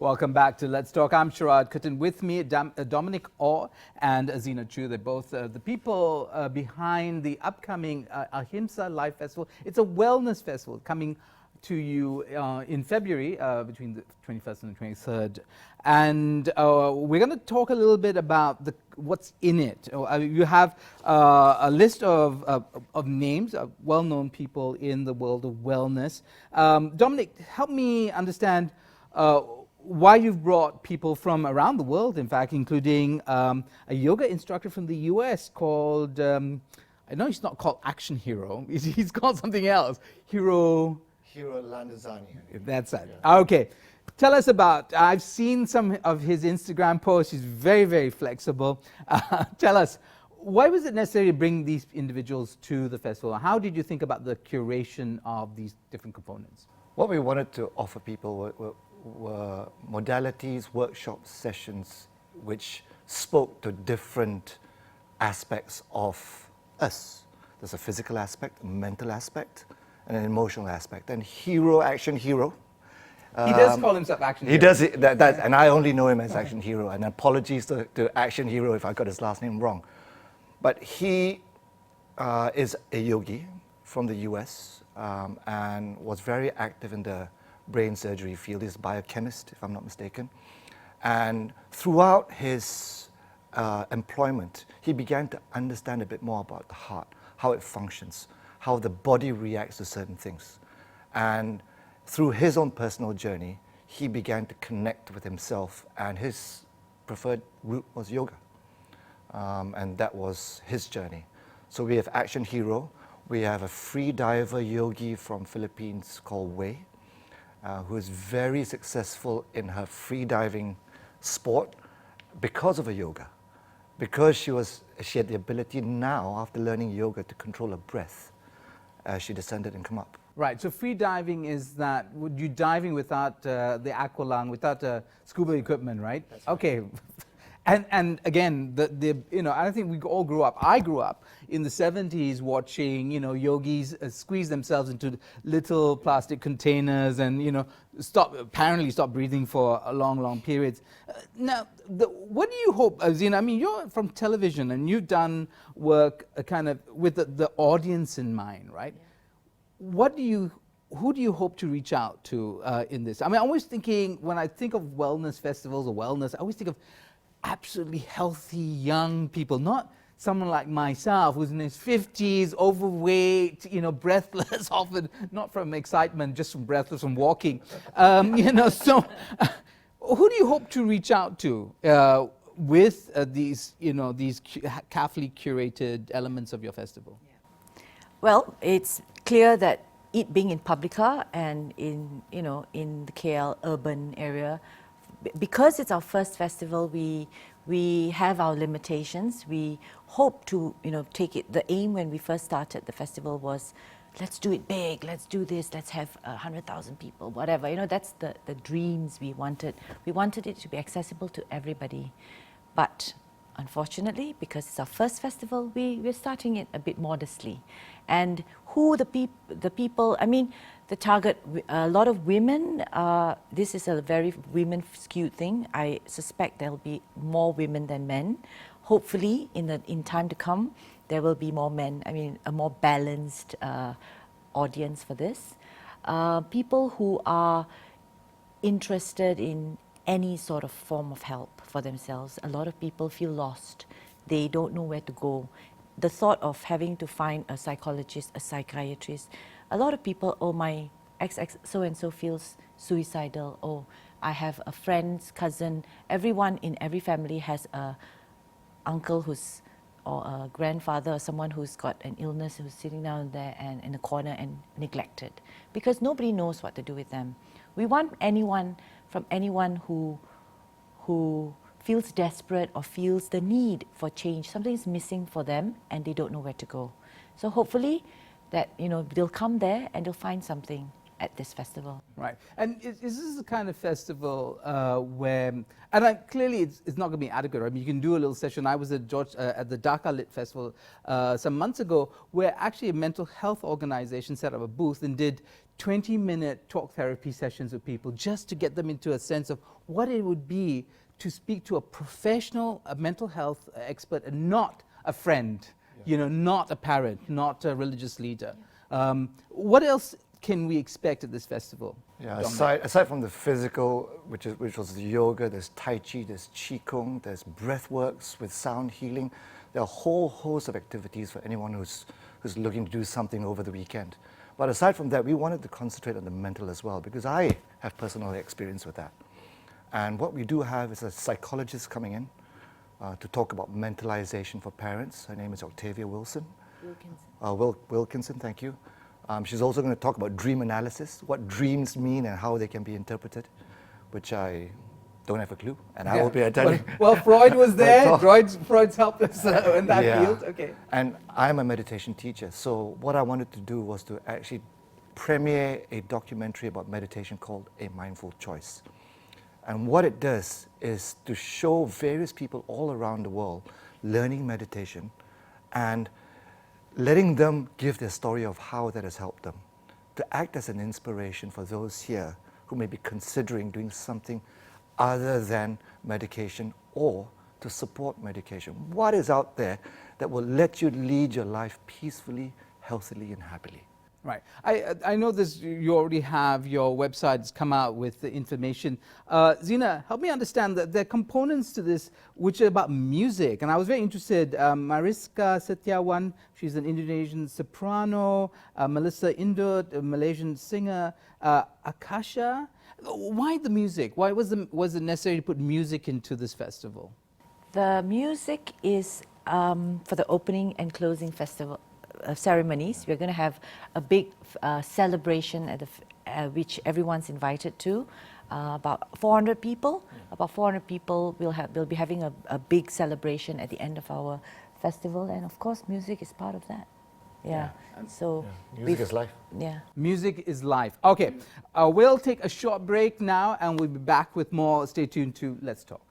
Welcome back to Let's Talk. I'm Sharaad Kuttan. With me, Dominic and Zena Choo. They're both the people behind the upcoming Ahimsa Live Festival. It's a wellness festival coming to you in February between the 21st and the 23rd. And we're going to talk a little bit about what's in it. You have a list of names of well-known people in the world of wellness. Dominic, help me understand why you've brought people from around the world, in fact, including a yoga instructor from the US called, I know he's not called Action Hero, he's called something else, Hero Landazani. That's it. Yeah. Okay. Tell us about, I've seen some of his Instagram posts. He's very, very flexible. Tell us, why was it necessary to bring these individuals to the festival? How did you think about the curation of these different components? What we wanted to offer people were modalities, workshop sessions, which spoke to different aspects of us. There's a physical aspect, a mental aspect, and an emotional aspect. And Action Hero. He does call himself Action Hero. He does, and I only know him as Action Hero. And apologies to Action Hero if I got his last name wrong. But he is a yogi from the US and was very active in the brain surgery field. He's a biochemist, if I'm not mistaken. And throughout his employment, he began to understand a bit more about the heart, how it functions, how the body reacts to certain things. And through his own personal journey, he began to connect with himself, and his preferred route was yoga. And that was his journey. So we have Action Hero. We have a free diver yogi from Philippines called Wei, who is very successful in her free diving sport because of her yoga. Because she had the ability now, after learning yoga, to control her breath as she descended and come up. Right, so free diving is that, would you diving without the aqualung, without scuba equipment, right? That's okay. Right. And again, I think we all grew up. I grew up in the 70s watching, yogis squeeze themselves into little plastic containers and, apparently stop breathing for a long periods. Now, what do you hope, Zena? I mean, you're from television and you've done work kind of with the audience in mind, right? Yeah. Who do you hope to reach out to in this? I mean, I'm always thinking, when I think of wellness festivals or wellness, I always think of absolutely healthy young people, not someone like myself who's in his 50s, overweight, breathless, often not from excitement, just from breathless from walking. So who do you hope to reach out to with these carefully curated elements of your festival? Yeah. Well, it's clear that it being in Publica and in the KL urban area, because it's our first festival, we have our limitations. We hope to take it. The aim when we first started the festival was, let's do it big, let's do this, let's have 100,000 people, whatever. That's the dreams we wanted. We wanted it to be accessible to everybody. But unfortunately, because it's our first festival, we're starting it a bit modestly. And who the people, I mean, the target, a lot of women, this is a very women-skewed thing. I suspect there'll be more women than men. Hopefully, in time to come, there will be more men. I mean, a more balanced audience for this. People who are interested in any sort of form of help for themselves. A lot of people feel lost. They don't know where to go. The thought of having to find a psychologist, a psychiatrist, a lot of people, oh, my ex so-and-so feels suicidal, oh, I have a friend's cousin. Everyone in every family has a uncle or a grandfather or someone who's got an illness who's sitting down there and in a corner and neglected, because nobody knows what to do with them. We want anyone who feels desperate or feels the need for change. Something's missing for them and they don't know where to go. So hopefully that they'll come there and they'll find something at this festival. Right, and is this the kind of festival where, and clearly it's not going to be adequate, right? I mean, you can do a little session. I was at the Dhaka Lit Festival some months ago, where actually a mental health organization set up a booth and did 20-minute talk therapy sessions with people just to get them into a sense of what it would be to speak to a professional, a mental health expert, and not a friend, you know, not a parent, not a religious leader. What else can we expect at this festival? Yeah, Dominic? aside from the physical, which was the yoga, there's Tai Chi, there's Qigong, there's breath works with sound healing. There are a whole host of activities for anyone who's looking to do something over the weekend. But aside from that, we wanted to concentrate on the mental as well, because I have personal experience with that. And what we do have is a psychologist coming in to talk about mentalization for parents. Her name is Octavia Wilson. Wilkinson, thank you. She's also going to talk about dream analysis, what dreams mean and how they can be interpreted, which I don't have a clue, and I will be attending. Well, Freud was there. Freud's helped us in that field. Okay. And I'm a meditation teacher, so what I wanted to do was to actually premiere a documentary about meditation called A Mindful Choice. And what it does is to show various people all around the world learning meditation and letting them give their story of how that has helped them, to act as an inspiration for those here who may be considering doing something other than medication or to support medication. What is out there that will let you lead your life peacefully, healthily, and happily? Right. I know this, you already have your websites come out with the information. Zena, help me understand that there are components to this which are about music. And I was very interested. Mariska Setiawan, she's an Indonesian soprano. Melissa Indut, a Malaysian singer. Akasha. Why the music? Why was it necessary to put music into this festival? The music is for the opening and closing festival ceremonies. We're going to have a big celebration at the which everyone's invited to. About 400 people. About 400 people will be having a big celebration at the end of our festival, and of course, music is part of that. Yeah. So music is life. Yeah. Music is life. Okay, we'll take a short break now, and we'll be back with more. Stay tuned to Let's Talk.